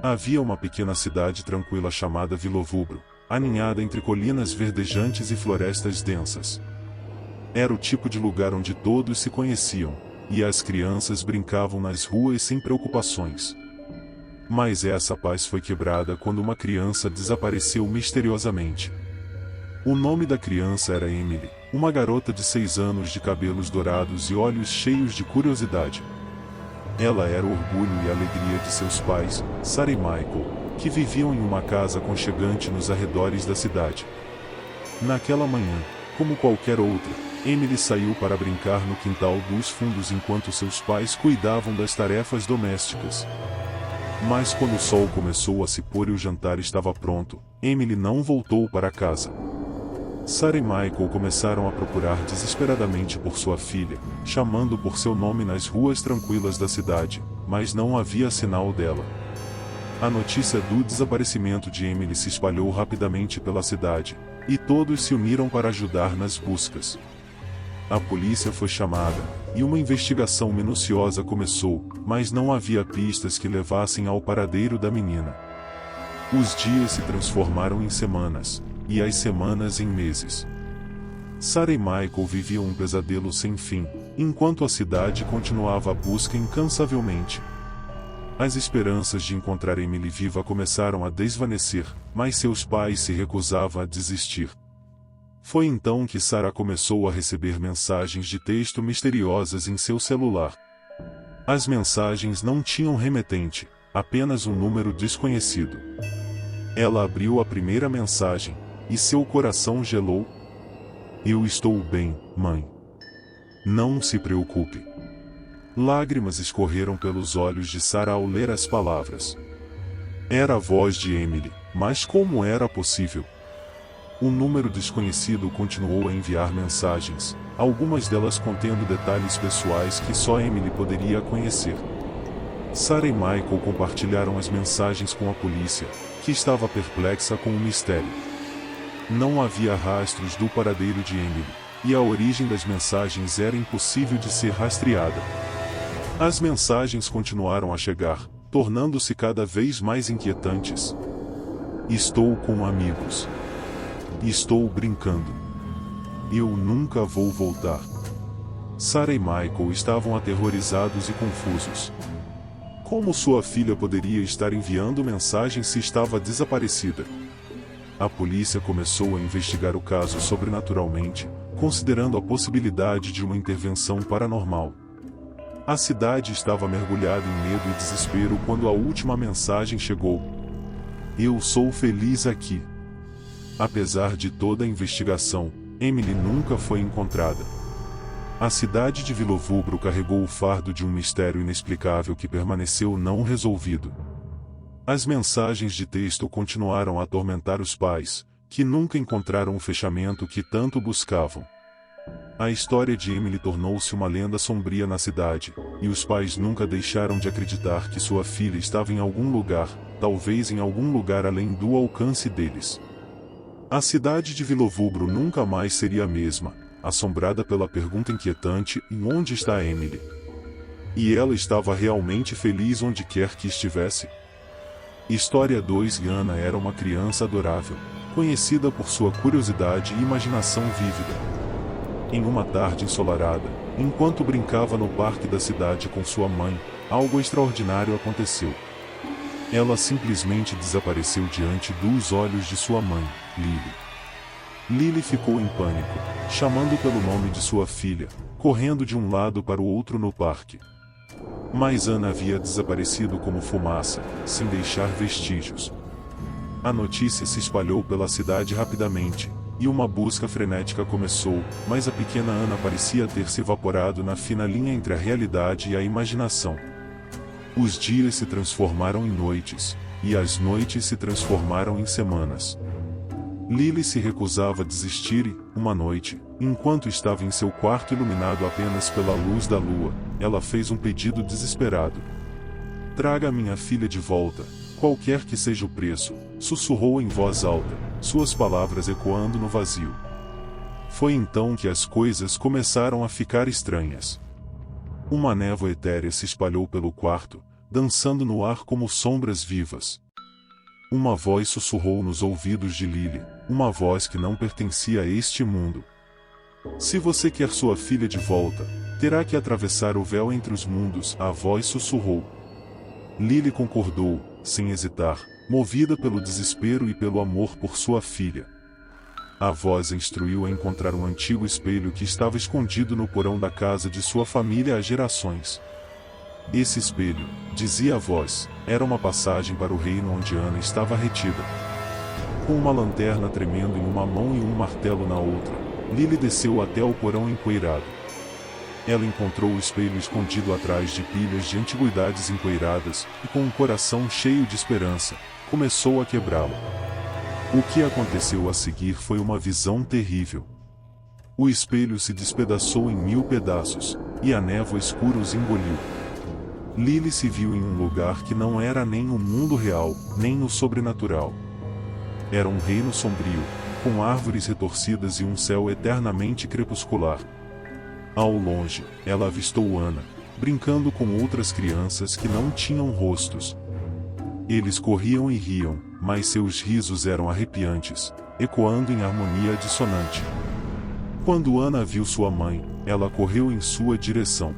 Havia uma pequena cidade tranquila chamada Vilovubro, aninhada entre colinas verdejantes e florestas densas. Era o tipo de lugar onde todos se conheciam, e as crianças brincavam nas ruas sem preocupações. Mas essa paz foi quebrada quando uma criança desapareceu misteriosamente. O nome da criança era Emily, uma garota de 6 anos de cabelos dourados e olhos cheios de curiosidade. Ela era o orgulho e a alegria de seus pais, Sarah e Michael, que viviam em uma casa aconchegante nos arredores da cidade. Naquela manhã, como qualquer outra, Emily saiu para brincar no quintal dos fundos enquanto seus pais cuidavam das tarefas domésticas. Mas quando o sol começou a se pôr e o jantar estava pronto, Emily não voltou para casa. Sarah e Michael começaram a procurar desesperadamente por sua filha, chamando por seu nome nas ruas tranquilas da cidade, mas não havia sinal dela. A notícia do desaparecimento de Emily se espalhou rapidamente pela cidade, e todos se uniram para ajudar nas buscas. A polícia foi chamada, e uma investigação minuciosa começou, mas não havia pistas que levassem ao paradeiro da menina. Os dias se transformaram em semanas, e as semanas em meses. Sarah e Michael viviam um pesadelo sem fim, enquanto a cidade continuava a busca incansavelmente. As esperanças de encontrar Emily viva começaram a desvanecer, mas seus pais se recusavam a desistir. Foi então que Sarah começou a receber mensagens de texto misteriosas em seu celular. As mensagens não tinham remetente, apenas um número desconhecido. Ela abriu a primeira mensagem, e seu coração gelou. "Eu estou bem, mãe. Não se preocupe." Lágrimas escorreram pelos olhos de Sarah ao ler as palavras. Era a voz de Emily, mas como era possível? Um número desconhecido continuou a enviar mensagens, algumas delas contendo detalhes pessoais que só Emily poderia conhecer. Sarah e Michael compartilharam as mensagens com a polícia, que estava perplexa com o mistério. Não havia rastros do paradeiro de Emily, e a origem das mensagens era impossível de ser rastreada. As mensagens continuaram a chegar, tornando-se cada vez mais inquietantes. "Estou com amigos. Estou brincando. Eu nunca vou voltar." Sarah e Michael estavam aterrorizados e confusos. Como sua filha poderia estar enviando mensagens se estava desaparecida? A polícia começou a investigar o caso sobrenaturalmente, considerando a possibilidade de uma intervenção paranormal. A cidade estava mergulhada em medo e desespero quando a última mensagem chegou. "Eu sou feliz aqui." Apesar de toda a investigação, Emily nunca foi encontrada. A cidade de Vilovubro carregou o fardo de um mistério inexplicável que permaneceu não resolvido. As mensagens de texto continuaram a atormentar os pais, que nunca encontraram o fechamento que tanto buscavam. A história de Emily tornou-se uma lenda sombria na cidade, e os pais nunca deixaram de acreditar que sua filha estava em algum lugar, talvez em algum lugar além do alcance deles. A cidade de Vilovubro nunca mais seria a mesma, assombrada pela pergunta inquietante: onde está Emily? E ela estava realmente feliz onde quer que estivesse? História 2. Yana era uma criança adorável, conhecida por sua curiosidade e imaginação vívida. Em uma tarde ensolarada, enquanto brincava no parque da cidade com sua mãe, algo extraordinário aconteceu. Ela simplesmente desapareceu diante dos olhos de sua mãe, Lily. Lily ficou em pânico, chamando pelo nome de sua filha, correndo de um lado para o outro no parque. Mas Ana havia desaparecido como fumaça, sem deixar vestígios. A notícia se espalhou pela cidade rapidamente, e uma busca frenética começou, mas a pequena Ana parecia ter se evaporado na fina linha entre a realidade e a imaginação. Os dias se transformaram em noites, e as noites se transformaram em semanas. Lily se recusava a desistir e, uma noite, enquanto estava em seu quarto iluminado apenas pela luz da lua, ela fez um pedido desesperado. "Traga minha filha de volta, qualquer que seja o preço", sussurrou em voz alta, suas palavras ecoando no vazio. Foi então que as coisas começaram a ficar estranhas. Uma névoa etérea se espalhou pelo quarto, dançando no ar como sombras vivas. Uma voz sussurrou nos ouvidos de Lily, uma voz que não pertencia a este mundo. Se você quer sua filha de volta, terá que atravessar o véu entre os mundos, a voz sussurrou. Lily concordou, sem hesitar, movida pelo desespero e pelo amor por sua filha. A voz a instruiu a encontrar um antigo espelho que estava escondido no porão da casa de sua família há gerações. Esse espelho, dizia a voz, era uma passagem para o reino onde Ana estava retida. Com uma lanterna tremendo em uma mão e um martelo na outra, Lily desceu até o porão empoeirado. Ela encontrou o espelho escondido atrás de pilhas de antiguidades empoeiradas, e com um coração cheio de esperança, começou a quebrá-lo. O que aconteceu a seguir foi uma visão terrível. O espelho se despedaçou em 1000 pedaços, e a névoa escura os engoliu. Lily se viu em um lugar que não era nem o mundo real, nem o sobrenatural. Era um reino sombrio, com árvores retorcidas e um céu eternamente crepuscular. Ao longe, ela avistou Ana, brincando com outras crianças que não tinham rostos. Eles corriam e riam, mas seus risos eram arrepiantes, ecoando em harmonia dissonante. Quando Ana viu sua mãe, ela correu em sua direção.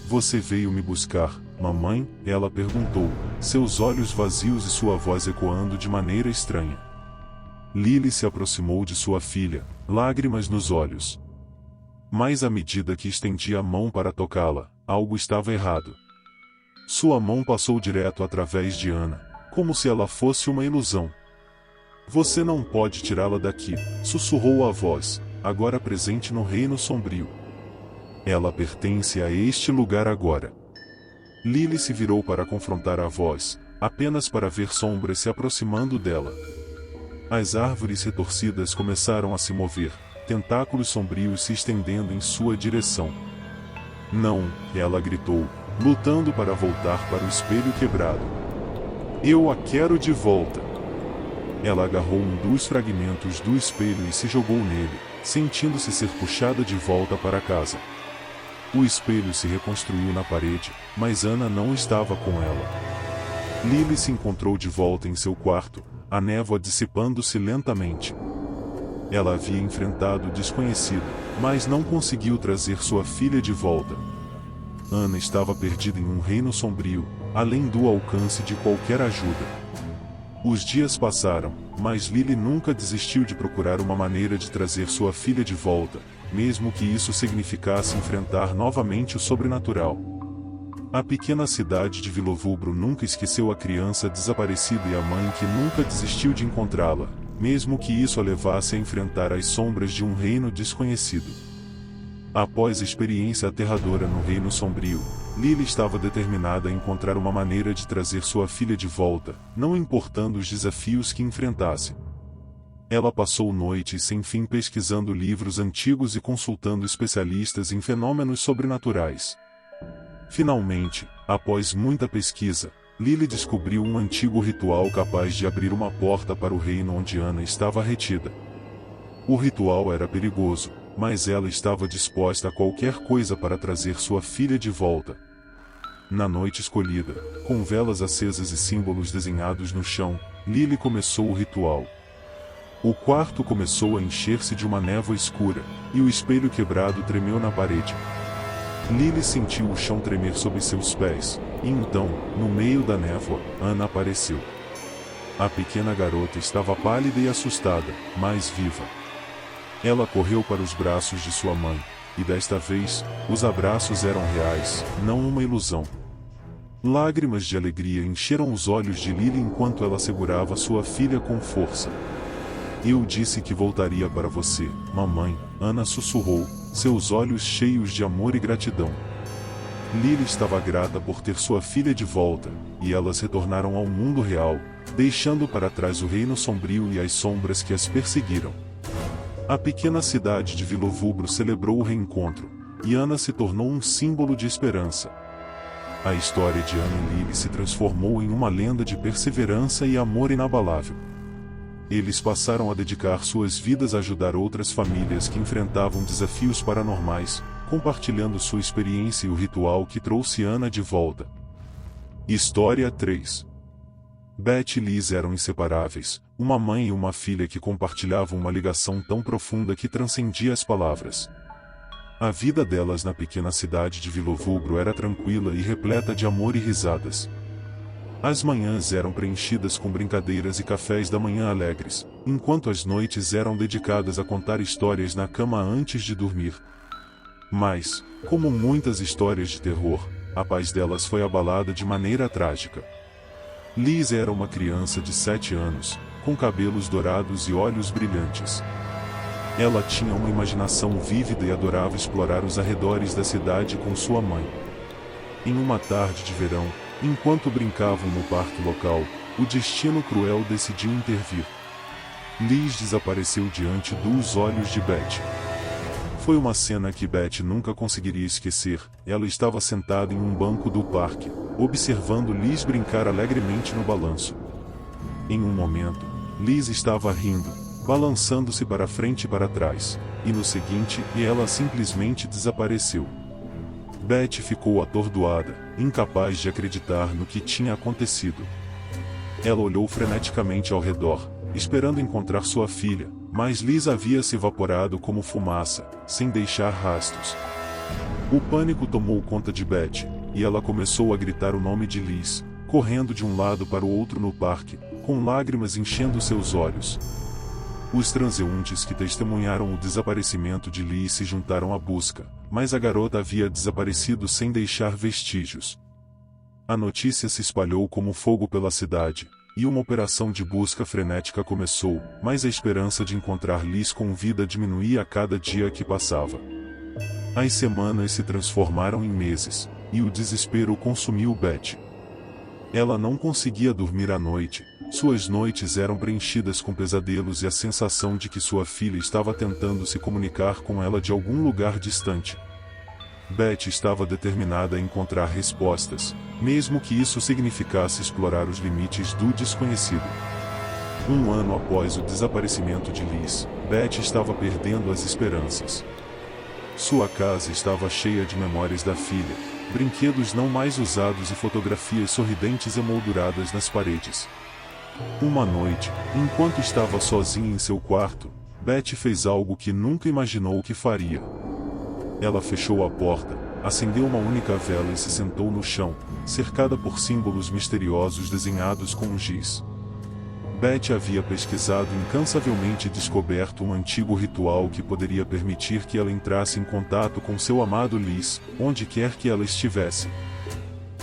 "Você veio me buscar, mamãe?" ela perguntou, seus olhos vazios e sua voz ecoando de maneira estranha. Lily se aproximou de sua filha, lágrimas nos olhos. Mas à medida que estendia a mão para tocá-la, algo estava errado. Sua mão passou direto através de Ana, como se ela fosse uma ilusão. "Você não pode tirá-la daqui", sussurrou a voz, agora presente no reino sombrio. "Ela pertence a este lugar agora." Lily se virou para confrontar a voz, apenas para ver sombras se aproximando dela. As árvores retorcidas começaram a se mover, tentáculos sombrios se estendendo em sua direção. "Não", ela gritou, lutando para voltar para o espelho quebrado. "Eu a quero de volta." Ela agarrou um dos fragmentos do espelho e se jogou nele, sentindo-se ser puxada de volta para casa. O espelho se reconstruiu na parede, mas Ana não estava com ela. Lily se encontrou de volta em seu quarto, a névoa dissipando-se lentamente. Ela havia enfrentado o desconhecido, mas não conseguiu trazer sua filha de volta. Ana estava perdida em um reino sombrio, além do alcance de qualquer ajuda. Os dias passaram, mas Lily nunca desistiu de procurar uma maneira de trazer sua filha de volta, mesmo que isso significasse enfrentar novamente o sobrenatural. A pequena cidade de Villovubro nunca esqueceu a criança desaparecida e a mãe que nunca desistiu de encontrá-la, mesmo que isso a levasse a enfrentar as sombras de um reino desconhecido. Após a experiência aterradora no Reino Sombrio, Lily estava determinada a encontrar uma maneira de trazer sua filha de volta, não importando os desafios que enfrentasse. Ela passou noites sem fim pesquisando livros antigos e consultando especialistas em fenômenos sobrenaturais. Finalmente, após muita pesquisa, Lily descobriu um antigo ritual capaz de abrir uma porta para o reino onde Ana estava retida. O ritual era perigoso, mas ela estava disposta a qualquer coisa para trazer sua filha de volta. Na noite escolhida, com velas acesas e símbolos desenhados no chão, Lily começou o ritual. O quarto começou a encher-se de uma névoa escura, e o espelho quebrado tremeu na parede. Lily sentiu o chão tremer sob seus pés, e então, no meio da névoa, Ana apareceu. A pequena garota estava pálida e assustada, mas viva. Ela correu para os braços de sua mãe, e desta vez, os abraços eram reais, não uma ilusão. Lágrimas de alegria encheram os olhos de Lily enquanto ela segurava sua filha com força. "Eu disse que voltaria para você, mamãe", Ana sussurrou, seus olhos cheios de amor e gratidão. Lily estava grata por ter sua filha de volta, e elas retornaram ao mundo real, deixando para trás o reino sombrio e as sombras que as perseguiram. A pequena cidade de Villovubro celebrou o reencontro, e Ana se tornou um símbolo de esperança. A história de Ana e Lily se transformou em uma lenda de perseverança e amor inabalável. Eles passaram a dedicar suas vidas a ajudar outras famílias que enfrentavam desafios paranormais, compartilhando sua experiência e o ritual que trouxe Ana de volta. História 3. Beth e Liz eram inseparáveis, uma mãe e uma filha que compartilhavam uma ligação tão profunda que transcendia as palavras. A vida delas na pequena cidade de Villovúbro era tranquila e repleta de amor e risadas. As manhãs eram preenchidas com brincadeiras e cafés da manhã alegres, enquanto as noites eram dedicadas a contar histórias na cama antes de dormir. Mas, como muitas histórias de terror, a paz delas foi abalada de maneira trágica. Liz era uma criança de 7 anos, com cabelos dourados e olhos brilhantes. Ela tinha uma imaginação vívida e adorava explorar os arredores da cidade com sua mãe. Em uma tarde de verão, enquanto brincavam no parque local, o destino cruel decidiu intervir. Liz desapareceu diante dos olhos de Beth. Foi uma cena que Beth nunca conseguiria esquecer. Ela estava sentada em um banco do parque, observando Liz brincar alegremente no balanço. Em um momento, Liz estava rindo, balançando-se para frente e para trás, e no seguinte, ela simplesmente desapareceu. Beth ficou atordoada, incapaz de acreditar no que tinha acontecido. Ela olhou freneticamente ao redor, esperando encontrar sua filha, mas Liz havia se evaporado como fumaça, sem deixar rastros. O pânico tomou conta de Beth, e ela começou a gritar o nome de Liz, correndo de um lado para o outro no parque, com lágrimas enchendo seus olhos. Os transeuntes que testemunharam o desaparecimento de Liz se juntaram à busca, mas a garota havia desaparecido sem deixar vestígios. A notícia se espalhou como fogo pela cidade, e uma operação de busca frenética começou, mas a esperança de encontrar Liz com vida diminuía a cada dia que passava. As semanas se transformaram em meses, e o desespero consumiu Beth. Ela não conseguia dormir à noite, suas noites eram preenchidas com pesadelos e a sensação de que sua filha estava tentando se comunicar com ela de algum lugar distante. Beth estava determinada a encontrar respostas, mesmo que isso significasse explorar os limites do desconhecido. Um ano após o desaparecimento de Liz, Beth estava perdendo as esperanças. Sua casa estava cheia de memórias da filha, brinquedos não mais usados e fotografias sorridentes emolduradas nas paredes. Uma noite, enquanto estava sozinha em seu quarto, Beth fez algo que nunca imaginou que faria. Ela fechou a porta, acendeu uma única vela e se sentou no chão, cercada por símbolos misteriosos desenhados com um giz. Beth havia pesquisado incansavelmente e descoberto um antigo ritual que poderia permitir que ela entrasse em contato com seu amado Liz, onde quer que ela estivesse.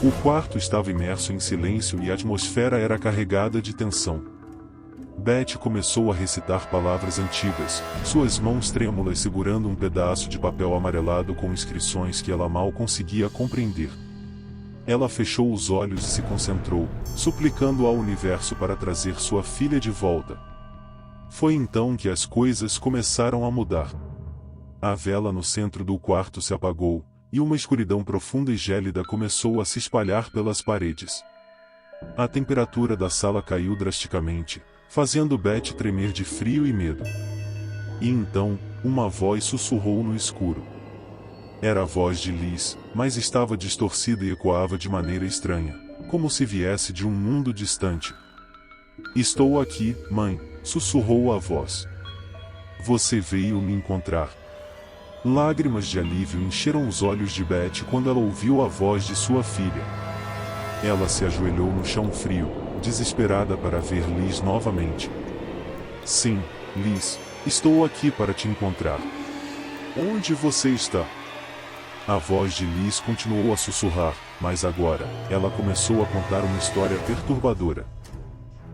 O quarto estava imerso em silêncio e a atmosfera era carregada de tensão. Beth começou a recitar palavras antigas, suas mãos trêmulas segurando um pedaço de papel amarelado com inscrições que ela mal conseguia compreender. Ela fechou os olhos e se concentrou, suplicando ao universo para trazer sua filha de volta. Foi então que as coisas começaram a mudar. A vela no centro do quarto se apagou, e uma escuridão profunda e gélida começou a se espalhar pelas paredes. A temperatura da sala caiu drasticamente, fazendo Beth tremer de frio e medo. E então, uma voz sussurrou no escuro. Era a voz de Liz, mas estava distorcida e ecoava de maneira estranha, como se viesse de um mundo distante. "Estou aqui, mãe", sussurrou a voz. "Você veio me encontrar." Lágrimas de alívio encheram os olhos de Beth quando ela ouviu a voz de sua filha. Ela se ajoelhou no chão frio, desesperada para ver Liz novamente. "Sim, Liz, estou aqui para te encontrar." "Onde você está?" A voz de Liz continuou a sussurrar, mas agora, ela começou a contar uma história perturbadora.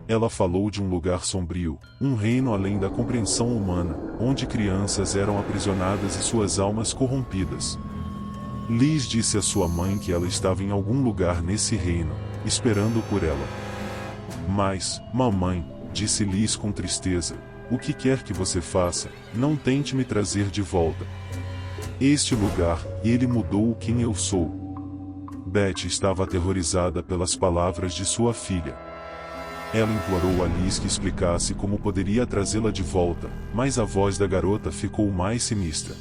Ela falou de um lugar sombrio, um reino além da compreensão humana, onde crianças eram aprisionadas e suas almas corrompidas. Liz disse à sua mãe que ela estava em algum lugar nesse reino, esperando por ela. "Mas, mamãe", disse Liz com tristeza, "o que quer que você faça, não tente me trazer de volta. Este lugar, ele mudou quem eu sou." Beth estava aterrorizada pelas palavras de sua filha. Ela implorou a Liz que explicasse como poderia trazê-la de volta, mas a voz da garota ficou mais sinistra.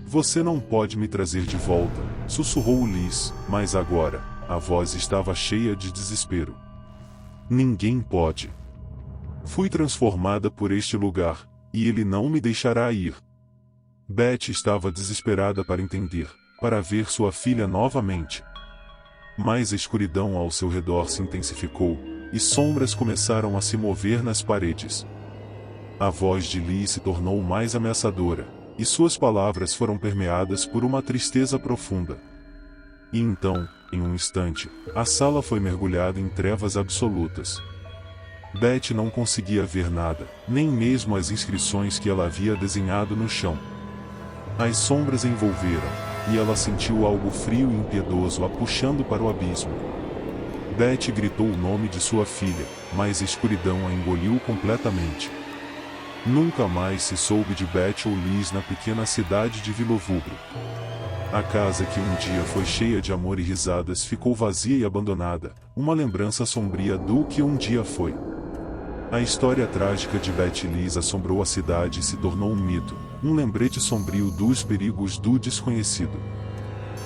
"Você não pode me trazer de volta", sussurrou Liz, "mas agora, A voz estava cheia de desespero. Ninguém pode. Fui transformada por este lugar, e ele não me deixará ir. Beth estava desesperada para entender, para ver sua filha novamente. Mas a escuridão ao seu redor se intensificou, e sombras começaram a se mover nas paredes. A voz de Lee se tornou mais ameaçadora, e suas palavras foram permeadas por uma tristeza profunda. E então, em um instante, a sala foi mergulhada em trevas absolutas. Beth não conseguia ver nada, nem mesmo as inscrições que ela havia desenhado no chão. As sombras envolveram, e ela sentiu algo frio e impiedoso a puxando para o abismo. Beth gritou o nome de sua filha, mas a escuridão a engoliu completamente. Nunca mais se soube de Beth ou Liz na pequena cidade de Vilovubro. A casa que um dia foi cheia de amor e risadas ficou vazia e abandonada, uma lembrança sombria do que um dia foi. A história trágica de Beth e Liz assombrou a cidade e se tornou um mito, um lembrete sombrio dos perigos do desconhecido.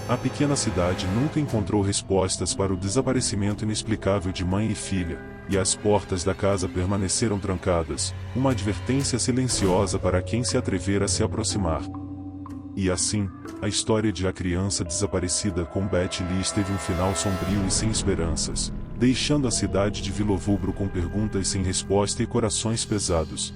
A pequena cidade nunca encontrou respostas para o desaparecimento inexplicável de mãe e filha, e as portas da casa permaneceram trancadas, uma advertência silenciosa para quem se atrever a se aproximar. E assim, a história de A Criança Desaparecida com Beth e Liz teve um final sombrio e sem esperanças, deixando a cidade de Vilovubro com perguntas sem resposta e corações pesados.